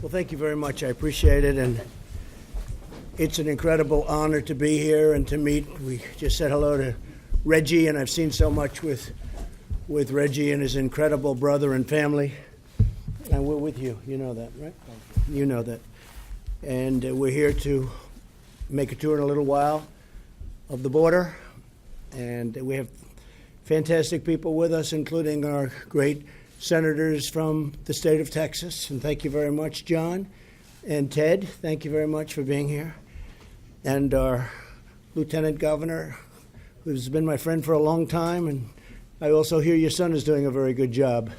Well, thank you very much. I appreciate it, and it's an incredible honor to be here and to meet. We just said hello to Reggie, and I've seen so much with Reggie and his incredible brother and family. And we're with you. You know that, right? You know that. And we're here to make a tour in a little while of the border. And we have fantastic people with us, including our great senators from the state of Texas. And thank you very much, John and Ted. Thank you very much for being here. And our lieutenant governor, who's been my friend for a long time. And I also hear your son is doing a very good job.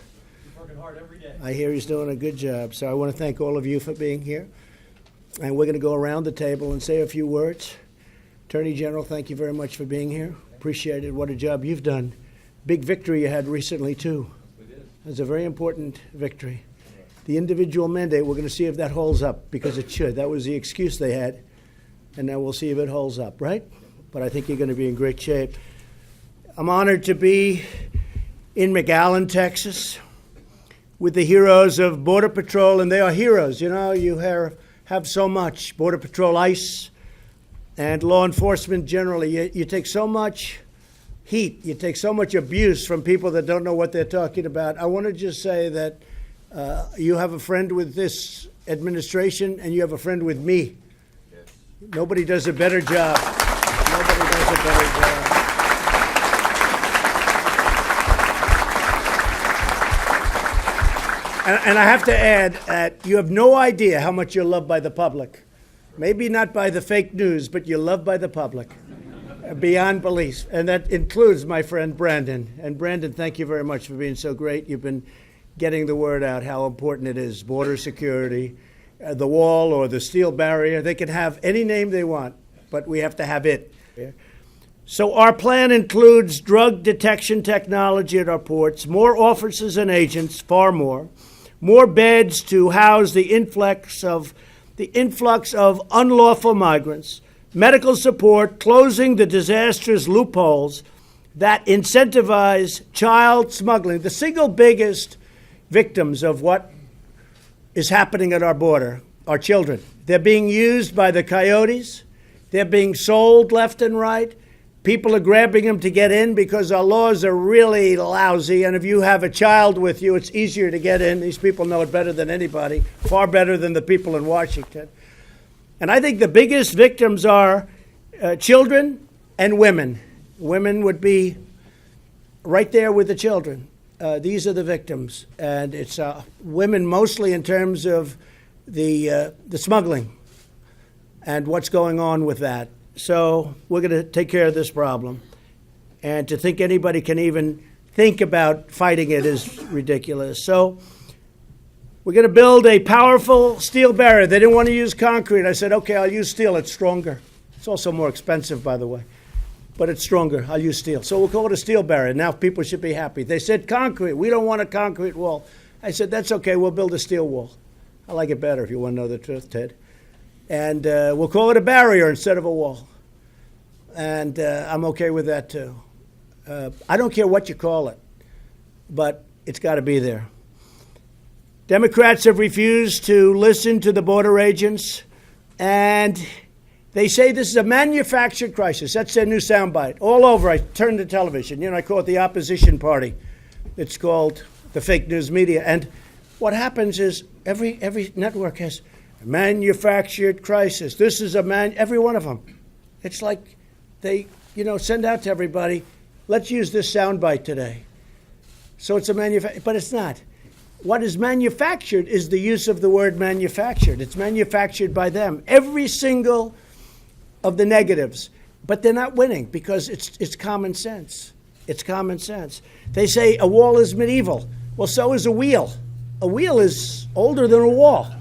He's working hard every day. I hear he's doing a good job. So I want to thank all of you for being here. And we're going to go around the table and say a few words. Attorney General, thank you very much for being here. Appreciate it. What a job you've done. Big victory you had recently, too. It's a very important victory. The individual mandate, we're going to see if that holds up, because it should. That was the excuse they had, and now we'll see if it holds up, right? But I think you're going to be in great shape. I'm honored to be in McAllen, Texas, with the heroes of Border Patrol, and they are heroes. You know, you have so much. Border Patrol, ICE, and law enforcement generally. You take so much heat, you take so much abuse from people that don't know what they're talking about. I want to just say that you have a friend with this administration, and you have a friend with me. Yes. Nobody does a better job. Nobody does a better job. And I have to add that you have no idea how much you're loved by the public. Maybe not by the fake news, but you're loved by the public. Beyond belief. And that includes my friend Brandon. And Brandon, thank you very much for being so great. You've been getting the word out how important it is. Border security, the wall or the steel barrier. They can have any name they want, but we have to have it. So our plan includes drug detection technology at our ports, more officers and agents, far more beds to house the influx of unlawful migrants, medical support, closing the disastrous loopholes that incentivize child smuggling, the single biggest victims of what is happening at our border, our children. They're being used by the coyotes. They're being sold left and right. People are grabbing them to get in because our laws are really lousy, and if you have a child with you, it's easier to get in. These people know it better than anybody, far better than the people in Washington. And I think the biggest victims are children and women. Women would be right there with the children. These are the victims. And it's women mostly in terms of the smuggling and what's going on with that. So we're going to take care of this problem. And to think anybody can even think about fighting it is ridiculous. So we're going to build a powerful steel barrier. They didn't want to use concrete. I said, okay, I'll use steel. It's stronger. It's also more expensive, by the way, but it's stronger. I'll use steel. So we'll call it a steel barrier. Now people should be happy. They said concrete. We don't want a concrete wall. I said, that's okay. We'll build a steel wall. I like it better if you want to know the truth, Ted. And we'll call it a barrier instead of a wall. And I'm okay with that, too. I don't care what you call it, but it's got to be there. Democrats have refused to listen to the border agents, and they say this is a manufactured crisis. That's their new soundbite. All over, I turn the television. You know, I call it the opposition party. It's called the fake news media. And what happens is every network has a manufactured crisis. This is every one of them. It's like they, send out to everybody, let's use this soundbite today. So it's but it's not. What is manufactured is the use of the word manufactured. It's manufactured by them. Every single of the negatives. But they're not winning because it's common sense. It's common sense. They say a wall is medieval. Well, so is a wheel. A wheel is older than a wall.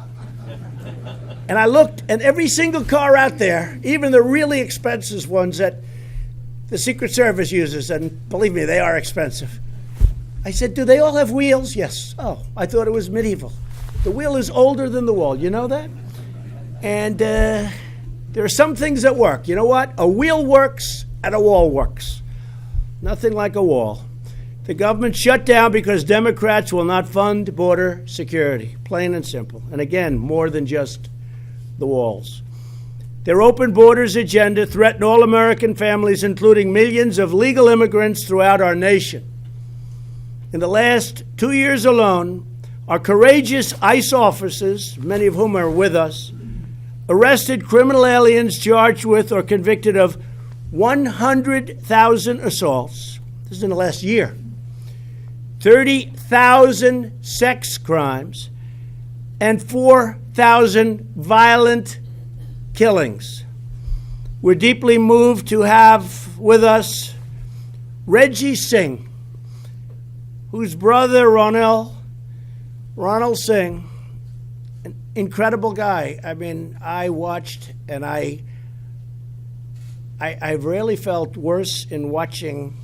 And I looked, and every single car out there, even the really expensive ones that the Secret Service uses, and believe me, they are expensive. I said, do they all have wheels? Yes. Oh, I thought it was medieval. The wheel is older than the wall. You know that? And there are some things that work. You know what? A wheel works and a wall works. Nothing like a wall. The government shut down because Democrats will not fund border security, plain and simple. And again, more than just the walls. Their open borders agenda threatened all American families, including millions of legal immigrants throughout our nation. In the last 2 years alone, our courageous ICE officers, many of whom are with us, arrested criminal aliens charged with or convicted of 100,000 assaults. This is in the last year. 30,000 sex crimes and 4,000 violent killings. We're deeply moved to have with us Reggie Singh, whose brother Ronald Singh, an incredible guy. I mean, I watched and I rarely felt worse in watching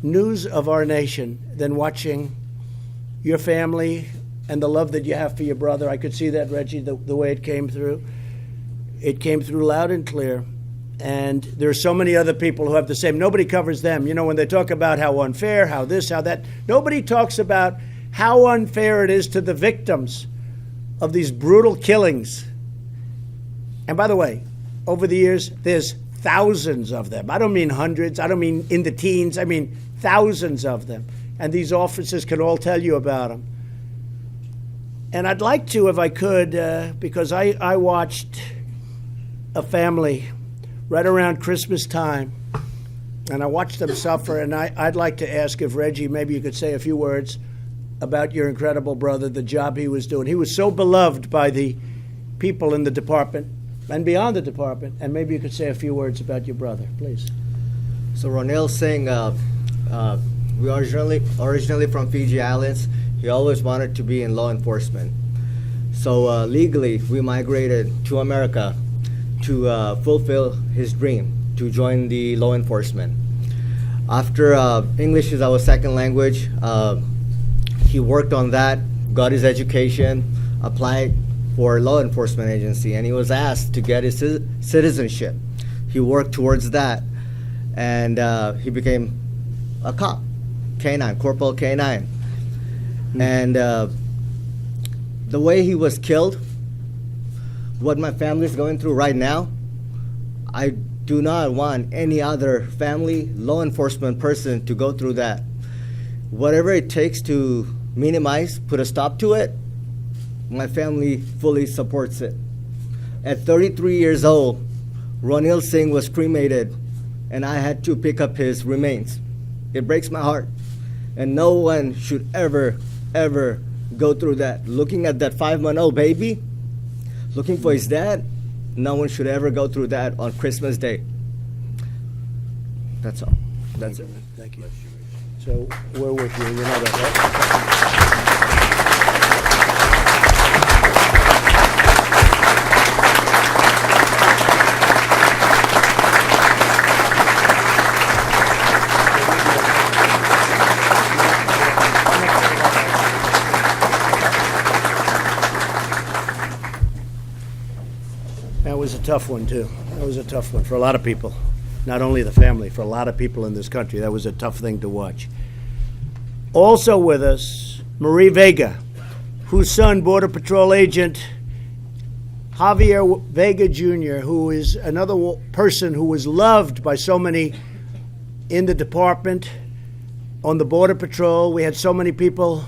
news of our nation than watching your family and the love that you have for your brother. I could see that, Reggie, the way it came through. It came through loud and clear. And there are so many other people who have the same. Nobody covers them. You know, when they talk about how unfair, how this, how that, nobody talks about how unfair it is to the victims of these brutal killings. And by the way, over the years, there's thousands of them. I don't mean hundreds. I don't mean in the teens. I mean thousands of them. And these officers can all tell you about them. And I'd like to, if I could, because I watched a family right around Christmas time, and I watched them suffer, and I'd like to ask if Reggie, maybe you could say a few words about your incredible brother, the job he was doing. He was so beloved by the people in the department and beyond the department, and maybe you could say a few words about your brother, please. So Ronald Singh, we originally from Fiji Islands. He always wanted to be in law enforcement. So legally, we migrated to America to fulfill his dream, to join the law enforcement. After English is our second language, he worked on that, got his education, applied for law enforcement agency, and he was asked to get his citizenship. He worked towards that, and he became a cop, K9, Corporal K9. And the way he was killed, what my family is going through right now, I do not want any other family, law enforcement person to go through that. Whatever it takes to minimize, put a stop to it, my family fully supports it. At 33 years old, Ronald Singh was cremated, and I had to pick up his remains. It breaks my heart. And no one should ever go through that. Looking at that 5-month-old baby, looking for his dad, no one should ever go through that on Christmas Day. That's all. That's it. Thank you. So we're with you. You know that, right? That was a tough one, too. That was a tough one for a lot of people. Not only the family, for a lot of people in this country. That was a tough thing to watch. Also with us, Marie Vega, whose son, Border Patrol agent Javier Vega Jr., who is another person who was loved by so many in the department, on the Border Patrol. We had so many people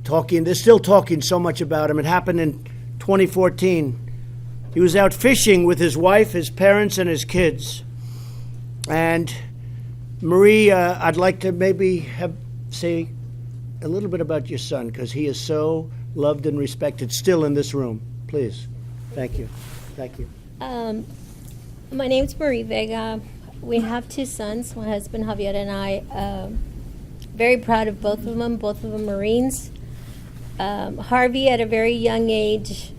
talking. They're still talking so much about him. It happened in 2014. He was out fishing with his wife, his parents, and his kids. And Marie, I'd like to maybe say a little bit about your son, because he is so loved and respected still in this room. Please. Thank you. Thank you. My name's Marie Vega. We have 2 sons, my husband Javier and I. Very proud of both of them Marines. Harvey, at a very young age,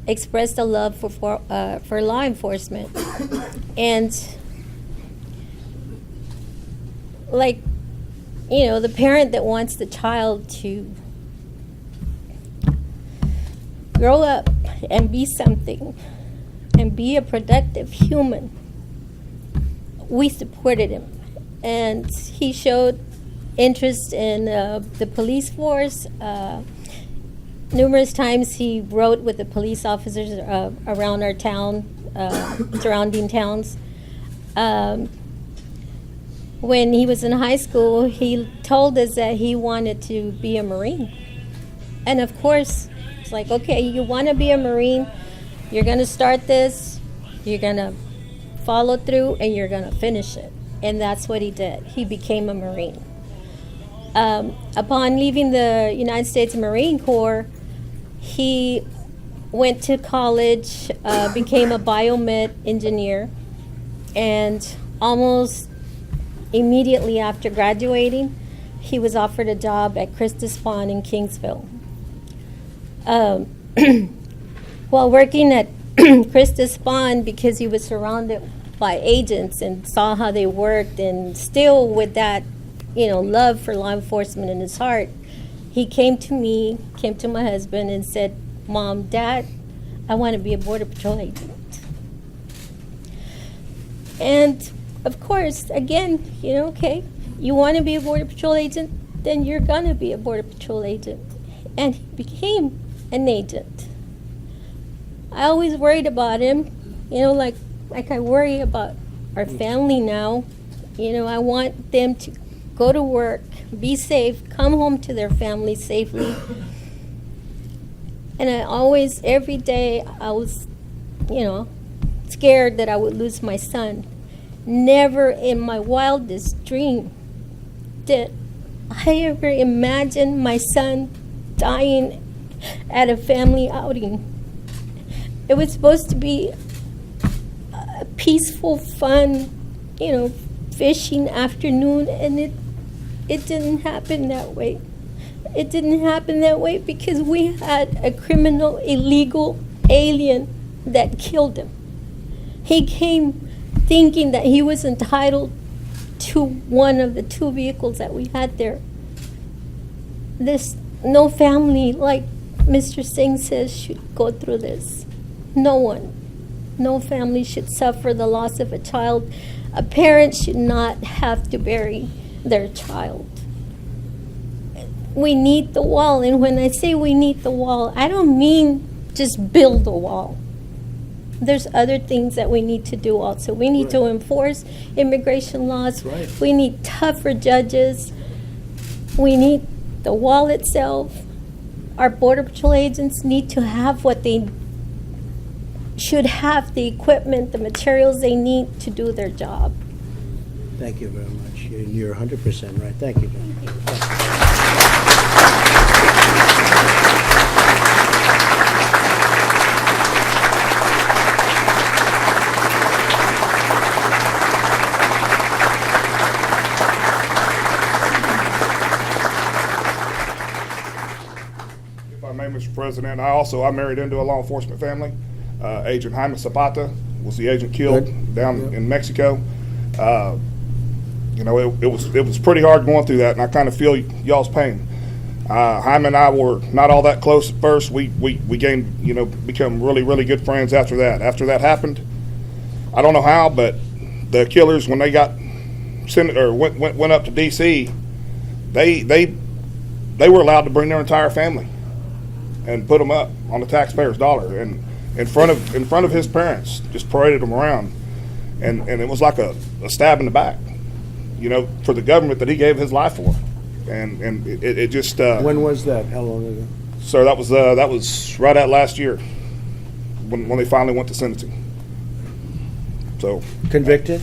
expressed a love for law enforcement. And like, you know, the parent that wants the child to grow up and be something and be a productive human, we supported him. and he showed interest in the police force. Numerous times he rode with the police officers around our town, surrounding towns. When he was in high school, he told us that he wanted to be a Marine. And of course, it's like, okay, you want to be a Marine, you're going to start this, you're going to follow through, and you're going to finish it. And that's what he did. He became a Marine. Upon leaving the United States Marine Corps, he went to college, became a biomed engineer, and almost immediately after graduating, he was offered a job at Christus Pond in Kingsville. While working at Christus Pond, because he was surrounded by agents and saw how they worked, and still with that, love for law enforcement in his heart, he came to me, came to my husband, and said, "Mom, Dad, I want to be a Border Patrol agent." And of course, again, okay, you want to be a Border Patrol agent, then you're going to be a Border Patrol agent. And he became an agent. I always worried about him, like I worry about our family now. I want them to go to work, be safe, come home to their family safely. And I always, every day, I was, scared that I would lose my son. Never in my wildest dream did I ever imagine my son dying at a family outing. It was supposed to be a peaceful, fun, fishing afternoon, and it didn't happen that way. It didn't happen that way because we had a criminal, illegal alien that killed him. He came thinking that he was entitled to one of the 2 vehicles that we had there. No family, like Mr. Singh says, should go through this. No one. No family should suffer the loss of a child. A parent should not have to bury their child. We need the wall, and when I say we need the wall, I don't mean just build a wall. There's other things that we need to do also. We need to enforce immigration laws. Right. We need tougher judges. We need the wall itself. Our Border Patrol agents need to have what they should have, the equipment, the materials they need to do their job. Thank you very much. You're 100% right. Thank you. If I may, Mr. President, I married into a law enforcement family. Agent Jaime Zapata was the agent killed down in Mexico. It was pretty hard going through that, and I kind of feel y'all's pain. Jaime and I were not all that close at first. We gained, become really, really good friends after that. After that happened, I don't know how, but the killers, when they got sent or went up to D.C., they were allowed to bring their entire family and put them up on the taxpayer's dollar, and in front of his parents, just paraded them around, and it was like a stab in the back, for the government that he gave his life for, and it just. When was that? How long ago? Sir, that was right at last year, when they finally went to sentencing. So. Convicted?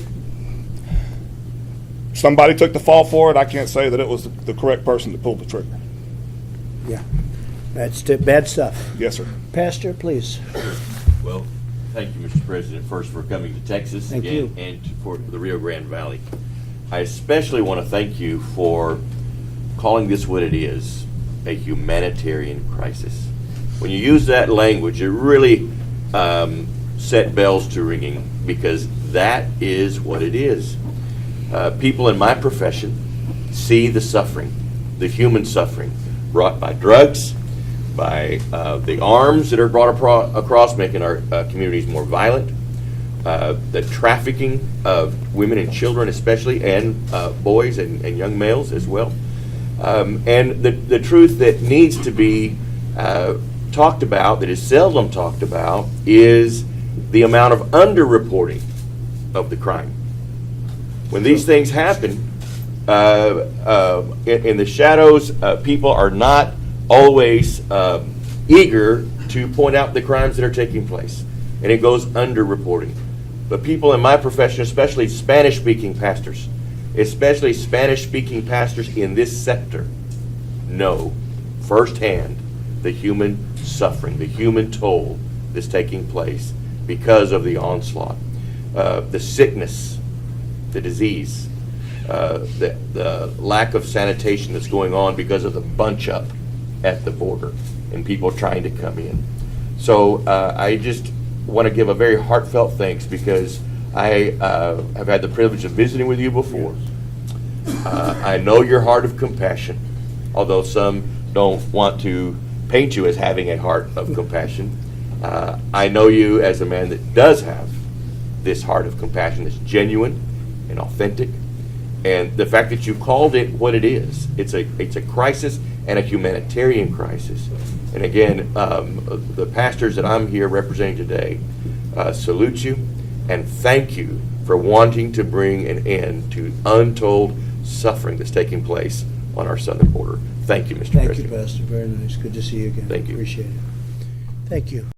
Somebody took the fall for it. I can't say that it was the correct person that pulled the trigger. Yeah. That's bad stuff. Yes, sir. Pastor, please. Well, thank you, Mr. President, first for coming to Texas Thank again you. and for the Rio Grande Valley. I especially want to thank you for calling this what it is, a humanitarian crisis. When you use that language, it really set bells to ringing, because that is what it is. People in my profession see the suffering, the human suffering brought by drugs, by the arms that are brought across, making our communities more violent, the trafficking of women and children especially, and boys and young males as well. And the truth that needs to be talked about, that is seldom talked about, is the amount of underreporting of the crime. When these things happen, in the shadows, people are not always eager to point out the crimes that are taking place, and it goes underreporting. But people in my profession, especially Spanish-speaking pastors, in this sector, know firsthand the human suffering, the human toll that's taking place because of the onslaught, the sickness, the disease, the lack of sanitation that's going on because of the bunch up at the border and people trying to come in. So I just want to give a very heartfelt thanks, because I have had the privilege of visiting with you before. I know your heart of compassion, although some don't want to paint you as having a heart of compassion. I know you as a man that does have this heart of compassion that's genuine and authentic. And the fact that you called it what it is, it's a crisis and a humanitarian crisis. And again, the pastors that I'm here representing today salute you and thank you for wanting to bring an end to untold suffering that's taking place on our southern border. Thank you, Mr. Thank you, President. Pastor. Very nice. Good to see you again. Thank you. Appreciate it. Thank you.